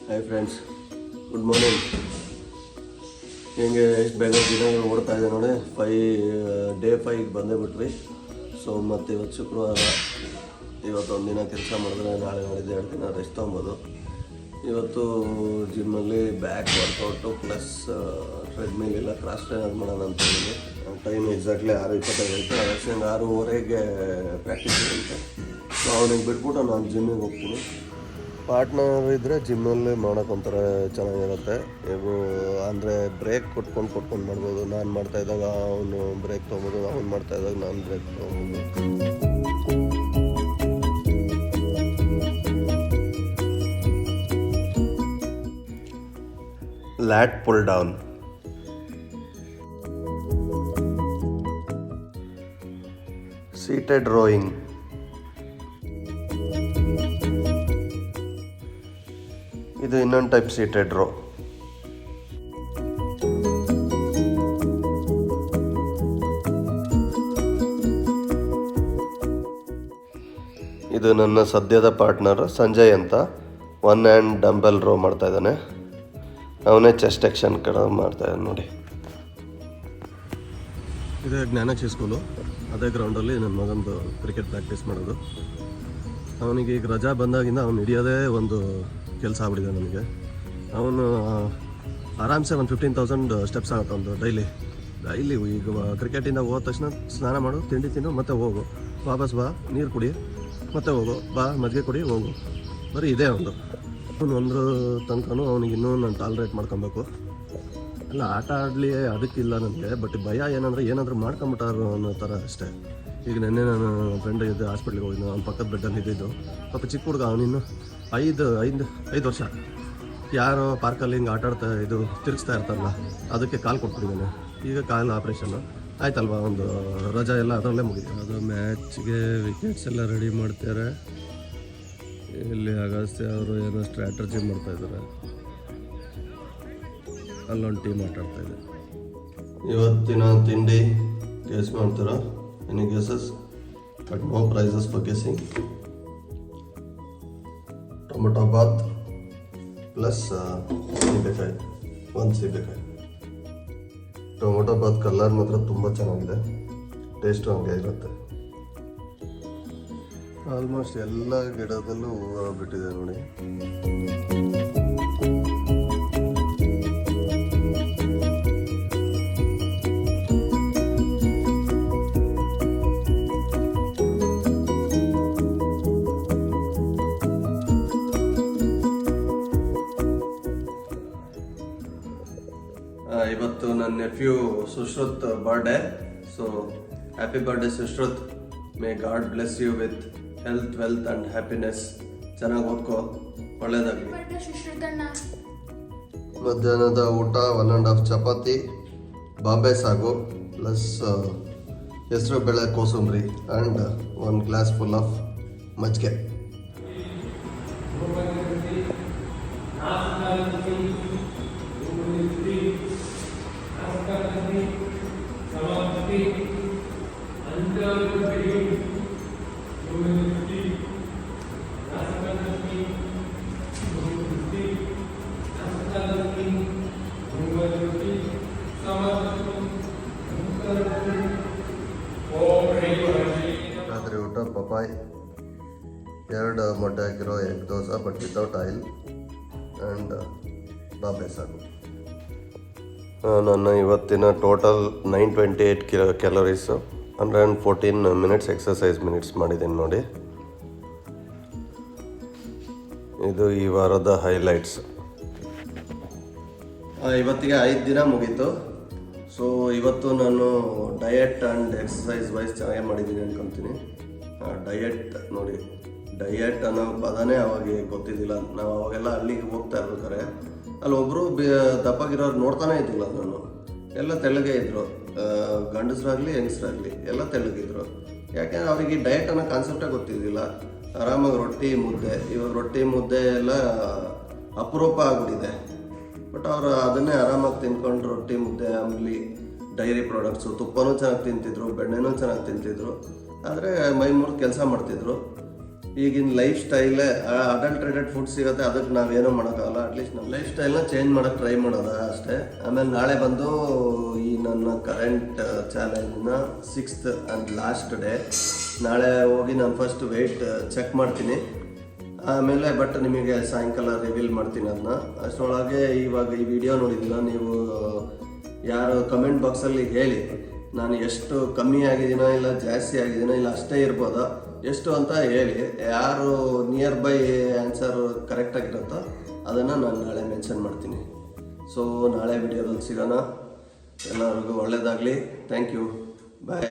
Hi friends, good morning. ಹೆಂಗೆ ಎಷ್ಟು ಬೇಗ ದಿನಗಳು ಓಡ್ತಾ ಇದೆ ನೋಡಿ. ಡೇ 5 ಬಂದೇ ಬಿಟ್ವಿ. ಸೊ ಮತ್ತು ಇವತ್ತು ಶುಕ್ರವಾರ, ಇವತ್ತೊಂದು ದಿನ ಕೆಲಸ ಮಾಡಿದ್ರೆ ನಾಳೆ ಮಾಡಿದ್ದೆ 2 ದಿನ ರೆಸ್ಟ್ ತೊಗೊಬೋದು. ಇವತ್ತು ಜಿಮ್ಮಲ್ಲಿ ಬ್ಯಾಕ್ ವರ್ಕೌಟು ಪ್ಲಸ್ ಟ್ರೆಡ್ಮಿಲ್ ಎಲ್ಲ ಕ್ರಾಸ್ ಟ್ರೈನರ್ ಮಾಡೋಣ ಅಂತ ಹೇಳಿದೆ. ಟೈಮ್ ಎಕ್ಸಾಕ್ಟ್ಲಿ 6:25 ಐತೆ. ಅದಕ್ಕೆ 6:30ಗೆ ಪ್ರಾಕ್ಟೀಸ್ ಇರುತ್ತೆ. ಸೊ ಅವನಿಗೆ ಬಿಟ್ಬಿಟ್ಟು ನಾನು ಜಿಮ್ಮಿಗೆ ಹೋಗ್ತೀನಿ. ಪಾರ್ಟ್ನರ್ ಇದ್ದರೆ ಜಿಮ್ಮಲ್ಲಿ ಮಾಡೋಕ್ಕೊಂಥರ ಚೆನ್ನಾಗಿರುತ್ತೆ. ಇವು ಅಂದರೆ ಬ್ರೇಕ್ ಕೊಟ್ಕೊಂಡು ಮಾಡ್ಬೋದು. ನಾನು ಮಾಡ್ತಾಯಿದ್ದಾಗ ಅವನು ಬ್ರೇಕ್ ತೊಗೊಬೋದು, ಅವ್ನು ಮಾಡ್ತಾಯಿದ್ದಾಗ ನಾನು ಬ್ರೇಕ್ ತೊಗೊಬೋದು. Lat pull down. Seated rowing. ಇದು ಇನ್ನೊಂದು ಟೈಪ್ ಸೀಟೆಡ್ ರೋ. ಇದು ನನ್ನ ಸದ್ಯದ ಪಾರ್ಟ್ನರ್ ಸಂಜಯ್ ಅಂತ. 1 ಹ್ಯಾಂಡ್ ಡಂಬೆಲ್ ರೋ ಮಾಡ್ತಾ ಇದ್ದಾನೆ. ಅವನೇ ಚೆಸ್ಟ್ ಎಕ್ಷನ್ ಕಡೆ ಮಾಡ್ತಾಯಿದ್ದಾನೆ ನೋಡಿ. ಇದೇ ಜ್ಞಾನಾಕ್ಷಿ ಸ್ಕೂಲು. ಅದೇ ಗ್ರೌಂಡಲ್ಲಿ ನನ್ನ ಮಗಂದು ಕ್ರಿಕೆಟ್ ಪ್ರಾಕ್ಟೀಸ್ ಮಾಡೋದು. ಅವನಿಗೆ ಈಗ ರಜಾ ಬಂದಾಗಿಂದ ಅವನು ಹಿಡಿಯೋದೇ ಒಂದು ಕೆಲಸ ಆಗ್ಬಿಟ್ಟಿದೆ ನನಗೆ. ಅವನು ಆರಾಮ್ಸೆ ಒಂದು 15,000 ಸ್ಟೆಪ್ಸ್ ಆಗುತ್ತೆ ಒಂದು ಡೈಲಿ. ಈಗ ಕ್ರಿಕೆಟಿಂದ ಹೋದ ತಕ್ಷಣ ಸ್ನಾನ ಮಾಡು, ತಿಂಡಿ ತಿನ್ನು, ಮತ್ತೆ ಹೋಗು, ವಾಪಸ್ ಬಾ, ನೀರು ಕುಡಿ, ಮತ್ತೆ ಹೋಗು, ಬಾ ಮಜ್ಜಿಗೆ ಕುಡಿ, ಹೋಗು. ಬರೀ ಇದೇ ಒಂದು ಒಂದ್ರ ತನಕನೂ ಅವನಿಗೆ ಇನ್ನೂ ನಾನು ಟಾಲ್ರೇಟ್ ಮಾಡ್ಕೊಬೇಕು. ಎಲ್ಲ ಆಟ ಆಡಲಿ ಅದಕ್ಕಿಲ್ಲ ನನಗೆ. ಬಟ್ ಭಯ ಏನಾದರೂ ಮಾಡ್ಕೊಂಬಿಟ್ಟಾರು ಅನ್ನೋ ಥರ ಅಷ್ಟೇ. ಈಗ ನೆನ್ನೆ ನಾನು ಫ್ರೆಂಡ್ ಇದ್ದೆ, ಹಾಸ್ಪಿಟ್ಲಿಗೆ ಹೋಗಿದ್ದೆ. ಅವ್ನ ಪಕ್ಕದ ಬೆಡ್ಡಲ್ಲಿ ಇದ್ದಿದ್ದು ಪಾಪ ಚಿಕ್ಕ ಹುಡುಗ. ಅವನಿನ್ನು 5 ವರ್ಷ. ಯಾರೋ ಪಾರ್ಕಲ್ಲಿ ಹಿಂಗೆ ತಿರುಗಿಸ್ತಾ ಇರ್ತಾರಲ್ಲ, ಅದಕ್ಕೆ ಕಾಲು ಕೊಟ್ಬಿಟ್ಟಿದ್ದಾನೆ. ಈಗ ಕಾಲು ಆಪ್ರೇಷನ್ನು ಆಯ್ತಲ್ವ, ಒಂದು ರಜಾ ಎಲ್ಲ ಅದರಲ್ಲೇ ಮುಗಿತು. ಅದು ಮ್ಯಾಚ್ಗೆ ವಿಕೆಟ್ಸ್ ಎಲ್ಲ ರೆಡಿ ಮಾಡ್ತಾರೆ. ಇಲ್ಲಿ ಅಗಸ್ತ್ಯ ಅವರು ಏನೋ ಸ್ಟ್ರಾಟಜಿ ಮಾಡ್ತಾಯಿದ್ದಾರೆ. ಅಲ್ಲೊಂದು ಟೀಮ್ ಆಟಾಡ್ತಾಯಿದೆ. ಇವತ್ತಿನ ತಿಂಡಿ ಗೆಸ್ ಮಾಡ್ತೀರಾ? Any guesses? But no prizes for guessing. Tomato bath plus ಸೀಬೆಕಾಯಿ, 1 ಸೀಬೆಕಾಯಿ. ಟೊಮೆಟೊ ಬಾತ್ ಕಲರ್ ಮಾತ್ರ ತುಂಬ ಚೆನ್ನಾಗಿದೆ, ಟೇಸ್ಟು ಹಂಗೆ ಇರುತ್ತೆ. ಆಲ್ಮೋಸ್ಟ್ ಎಲ್ಲ ಗಿಡದಲ್ಲೂ ಹೂವು ಬಿಟ್ಟಿದೆ ನೋಡಿ. ಇವತ್ತು ನನ್ನ nephew Sushrut birthday. So happy birthday Sushrut. May God bless you with health, wealth and happiness. ಚೆನ್ನಾಗಿ ಓದ್ಕೋ, ಒಳ್ಳೇದಾಗಲಿ. ಮಧ್ಯಾಹ್ನದ ಊಟ 1.5 ಚಪಾತಿ, ಬಾಂಬೆ ಸಾಗು ಪ್ಲಸ್ ಹೆಸರು ಬೇಳೆ ಕೋಸಂಬರಿ ಆ್ಯಂಡ್ 1 ಗ್ಲಾಸ್ ಫುಲ್ ಆಫ್ ಮಜ್ಜಿಗೆ. ರಾತ್ರಿ ಊಟ ಪಪಾಯ್, 2 ಮೊಟ್ಟೆ ಹಾಕಿರೋ egg dosa but without oil and Bombay ಸಾಗು. ನನ್ನ ಇವತ್ತಿನ total 928 calories, 114 minutes exercise minutes ಮಾಡಿದ್ದೀನಿ ನೋಡಿ. ಇದು ಈ ವಾರದ ಹೈಲೈಟ್ಸ್. ಇವತ್ತಿಗೆ 5 ದಿನ ಮುಗೀತು. ಸೊ ಇವತ್ತು ನಾನು ಡಯಟ್ ಆ್ಯಂಡ್ ಎಕ್ಸಸೈಸ್ ವೈಸ್ ಚೆನ್ನಾಗೇ ಮಾಡಿದ್ದೀನಿ ಅನ್ಕೊತೀನಿ. ಡಯಟ್ ನೋಡಿ, ಡಯಟ್ ಅನ್ನೋ ಪದನೇ ಅವಾಗ ಗೊತ್ತಿದ್ದಿಲ್ಲ. ನಾವು ಅವಾಗೆಲ್ಲ ಹಳ್ಳಿಗೆ ಹೋಗ್ತಾ ಇರ್ಬೇಕಾರೆ ಅಲ್ಲಿ ಒಬ್ಬರು ದಪ್ಪಗಿರೋರು ನೋಡ್ತಾನೆ ಇದ್ದಿಲ್ಲ. ನಾನು ಎಲ್ಲ ತೆಳ್ಳಗೆ ಇದ್ದರು, ಗಂಡಸರಾಗಲಿ ಹೆಂಗಸರಾಗಲಿ ಎಲ್ಲ ತೆಳ್ಳಗಿದ್ರು. ಯಾಕೆಂದರೆ ಅವರಿಗೆ ಡಯಟ್ ಅನ್ನೋ ಕಾನ್ಸೆಪ್ಟೇ ಗೊತ್ತಿದ್ದಿಲ್ಲ. ಆರಾಮಾಗಿ ರೊಟ್ಟಿ ಮುದ್ದೆ, ಇವಾಗ ರೊಟ್ಟಿ ಮುದ್ದೆ ಎಲ್ಲ ಅಪರೂಪ ಆಗ್ಬಿಟ್ಟಿದೆ. ಬಟ್ ಅವರು ಅದನ್ನೇ ಆರಾಮಾಗಿ ತಿನ್ಕೊಂಡು ರೊಟ್ಟಿ ಮುದ್ದೆ, ಆಮೇಲೆ ಡೈರಿ ಪ್ರಾಡಕ್ಟ್ಸು, ತುಪ್ಪನೂ ಚೆನ್ನಾಗಿ ತಿಂತಿದ್ರು, ಬೆಣ್ಣೆನೂ ಚೆನ್ನಾಗಿ ತಿಂತಿದ್ರು. ಆದರೆ ಮೈ ಮುರಿದು ಕೆಲಸ ಮಾಡ್ತಿದ್ರು. ಈಗಿನ ಲೈಫ್ ಸ್ಟೈಲೇ ಅಡಲ್ಟ್ರೇಟೆಡ್ ಫುಡ್ ಸಿಗುತ್ತೆ, ಅದಕ್ಕೆ ನಾವೇನೂ ಮಾಡೋಕ್ಕಾಗಲ್ಲ. ಅಟ್ಲೀಸ್ಟ್ ನಮ್ಮ ಲೈಫ್ ಸ್ಟೈಲ್ನ ಚೇಂಜ್ ಮಾಡೋಕ್ಕೆ ಟ್ರೈ ಮಾಡೋದ ಅಷ್ಟೇ. ಆಮೇಲೆ ನಾಳೆ ಬಂದು ಈ ನನ್ನ ಕರೆಂಟ್ ಚಾಲೆಂಜ್ನ 6th ಆ್ಯಂಡ್ ಲಾಸ್ಟ್ ಡೇ. ನಾಳೆ ಹೋಗಿ ನಾನು ಫಸ್ಟ್ ವೆಯ್ಟ್ ಚೆಕ್ ಮಾಡ್ತೀನಿ, ಆಮೇಲೆ ಬಟ್ ನಿಮಗೆ ಸಾಯಂಕಾಲ ರಿವೀಲ್ ಮಾಡ್ತೀನಿ ಅದನ್ನ. ಅಷ್ಟರೊಳಗೆ ಇವಾಗ ಈ ವಿಡಿಯೋ ನೋಡಿದ್ದೀನ ನೀವು ಯಾರು ಕಮೆಂಟ್ ಬಾಕ್ಸಲ್ಲಿ ಹೇಳಿ ನಾನು ಎಷ್ಟು ಕಮ್ಮಿ ಆಗಿದ್ದೀನೋ ಇಲ್ಲ ಜಾಸ್ತಿ ಆಗಿದ್ದೀನೋ ಇಲ್ಲ ಅಷ್ಟೇ ಇರ್ಬೋದಾ ಎಷ್ಟು ಅಂತ ಹೇಳಿ. ಯಾರು ನಿಯರ್ ಬೈ ಆನ್ಸರ್ ಕರೆಕ್ಟಾಗಿರುತ್ತೋ ಅದನ್ನು ನಾನು ನಾಳೆ ಮೆನ್ಷನ್ ಮಾಡ್ತೀನಿ. ಸೊ ನಾಳೆ ವಿಡಿಯೋದಲ್ಲಿ ಸಿಗೋಣ. ಎಲ್ಲರಿಗೂ ಒಳ್ಳೆಯದಾಗಲಿ. Thank you. ಬಾಯ್.